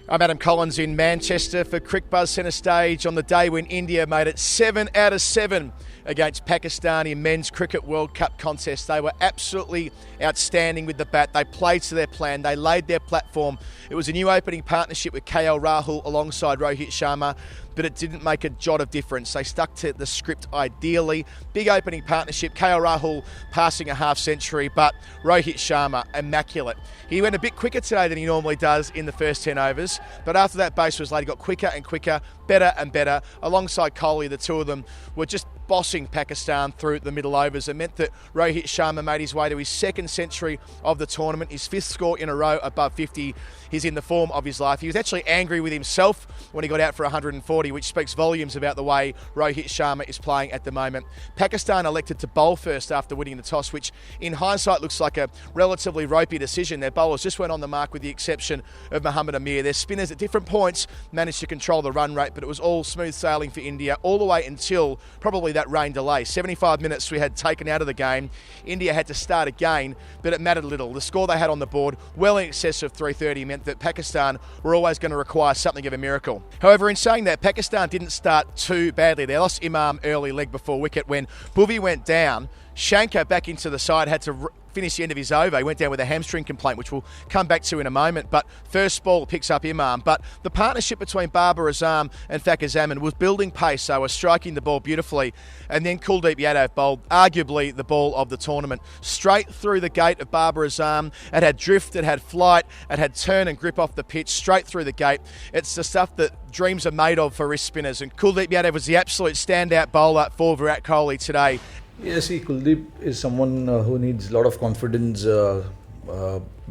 I'm Adam Collins in Manchester for CricBuzz Centerstage on the day when India made it 7 out of 7 against Pakistan in Men's Cricket World Cup contest. They were absolutely outstanding with the bat. They played to their plan. They laid their platform. It was a new opening partnership with KL Rahul alongside Rohit Sharma, but it didn't make a jot of difference. They stuck to the script ideally. Big opening partnership, KL Rahul passing a half century, but Rohit Sharma, immaculate. He went a bit quicker today than he normally does in the first 10 overs, but after that base was laid, he got quicker and quicker, better and better. Alongside Kohli, the two of them were just bossing Pakistan through the middle overs. It meant that Rohit Sharma made his way to his second century of the tournament, his fifth score in a row above 50. He's in the form of his life. He was actually angry with himself when he got out for 140, which speaks volumes about the way Rohit Sharma is playing at the moment. Pakistan elected to bowl first after winning the toss, which in hindsight looks like a relatively ropey decision. Their bowlers just went on the mark with the exception of Mohammad Amir. Their spinners at different points managed to control the run rate, but it was all smooth sailing for India all the way until probably that rain delay. 75 minutes we had taken out of the game. India had to start again, but it mattered little. The score they had on the board, well in excess of 330, meant that Pakistan were always going to require something of a miracle. However, in saying that, Pakistan didn't start too badly. They lost Imam early leg before wicket. When Bhuvi went down, Shankar back into the side had to finish the end of his over. He went down with a hamstring complaint, which we'll come back to in a moment. But first ball picks up Imam. But the partnership between Babar Azam and Fakhar Zaman was building pace. They were striking the ball beautifully. And then Kuldeep Yadav bowled arguably the ball of the tournament. Straight through the gate of Babar Azam. It had drift, it had flight, it had turn and grip off the pitch, straight through the gate. It's the stuff that dreams are made of for wrist spinners. And Kuldeep Yadav was the absolute standout bowler for Virat Kohli today. Yes, see, Kuldeep is someone who needs a lot of confidence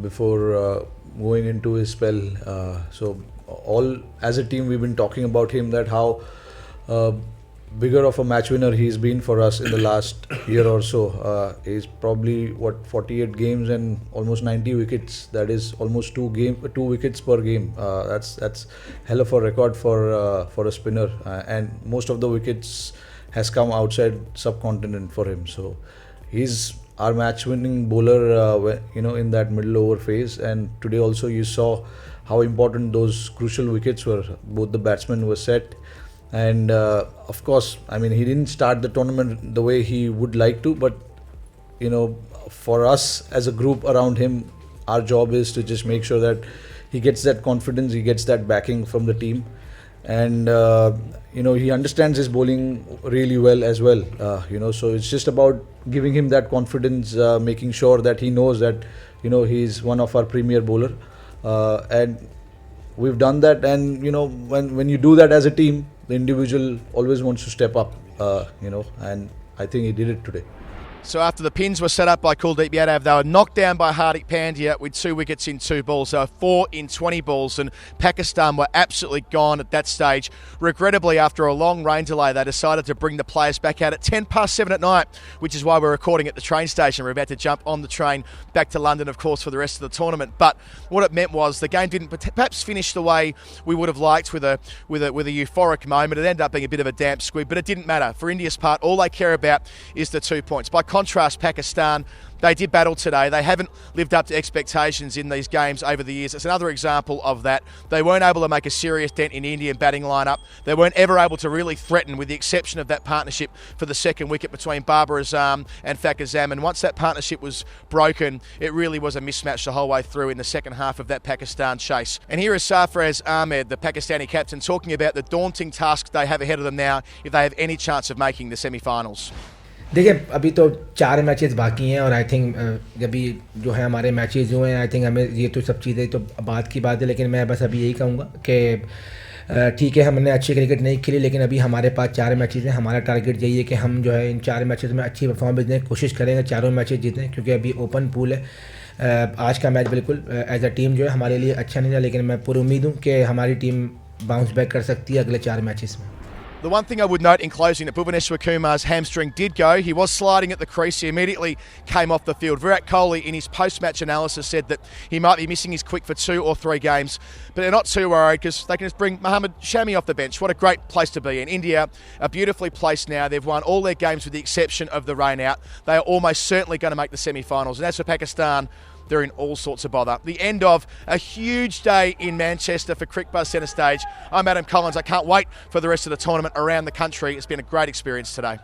before going into his spell. So all as a team, we've been talking about him, that how bigger of a match winner he's been for us in the last year or so. He's probably 48 games and almost 90 wickets. That is almost two wickets per game. That's hell of a record for a spinner, and most of the wickets has come outside subcontinent for him. So he's our match-winning bowler, in that middle over phase. And today also you saw how important those crucial wickets were. Both the batsmen were set, and of course, I mean, he didn't start the tournament the way he would like to, but for us as a group around him, our job is to just make sure that he gets that confidence, he gets that backing from the team. And he understands his bowling really well as well. So it's just about giving him that confidence, making sure that he knows that he's one of our premier bowler, and we've done that. And when you do that as a team, the individual always wants to step up. And I think he did it today. So after the pins were set up by Kuldeep Yadav, they were knocked down by Hardik Pandya with 2 wickets in 2 balls. They were 4 in 20 balls, and Pakistan were absolutely gone at that stage. Regrettably, after a long rain delay, they decided to bring the players back out at 7:10 at night, which is why we're recording at the train station. We're about to jump on the train back to London, of course, for the rest of the tournament. But what it meant was the game didn't perhaps finish the way we would have liked, with a euphoric moment. It ended up being a bit of a damp squib, but it didn't matter. For India's part, all they care about is the 2 points. By contrast, Pakistan, they did battle today. They haven't lived up to expectations in these games over the years. It's another example of that. They weren't able to make a serious dent in the Indian batting lineup. They weren't ever able to really threaten, with the exception of that partnership for the second wicket between Babar Azam and Fakhar Zaman. Once that partnership was broken, it really was a mismatch the whole way through in the second half of that Pakistan chase. And here is Sarfraz Ahmed, the Pakistani captain, talking about the daunting task they have ahead of them now if they have any chance of making the semi-finals. देखिए, अभी तो 4 matches बाकी हैं, और I think अभी जो है हमारे मैचेस जो हैं, आई थिंक हमें ये तो सब चीज़ें तो बात की बात है, लेकिन मैं बस अभी यही कहूँगा कि ठीक है, हमने अच्छी क्रिकेट नहीं खेली, लेकिन अभी हमारे पास 4 मैचेस हैं. हमारा टारगेट यही है कि हम जो है इन 4 मैचेस में अच्छी परफॉर्मेंस दें, कोशिश करेंगे चारों मैचेस जीतें, क्योंकि अभी ओपन पूल है. आज का मैच बिल्कुल एज अ टीम जो है हमारे लिए अच्छा नहीं रहा, लेकिन मैं पूरी उम्मीद हूँ कि हमारी टीम बाउंस बैक कर सकती है अगले 4 मैचेस में. The one thing I would note in closing, that Bhuvaneshwar Kumar's hamstring did go. He was sliding at the crease. He immediately came off the field. Virat Kohli, in his post-match analysis, said that he might be missing his quick for 2 or 3 games. But they're not too worried, because they can just bring Mohammad Shami off the bench. What a great place to be in. India are beautifully placed now. They've won all their games with the exception of the rain out. They are almost certainly going to make the semi-finals. And as for Pakistan, they're in all sorts of bother. The end of a huge day in Manchester for Crickbuzz Centerstage. I'm Adam Collins. I can't wait for the rest of the tournament around the country. It's been a great experience today.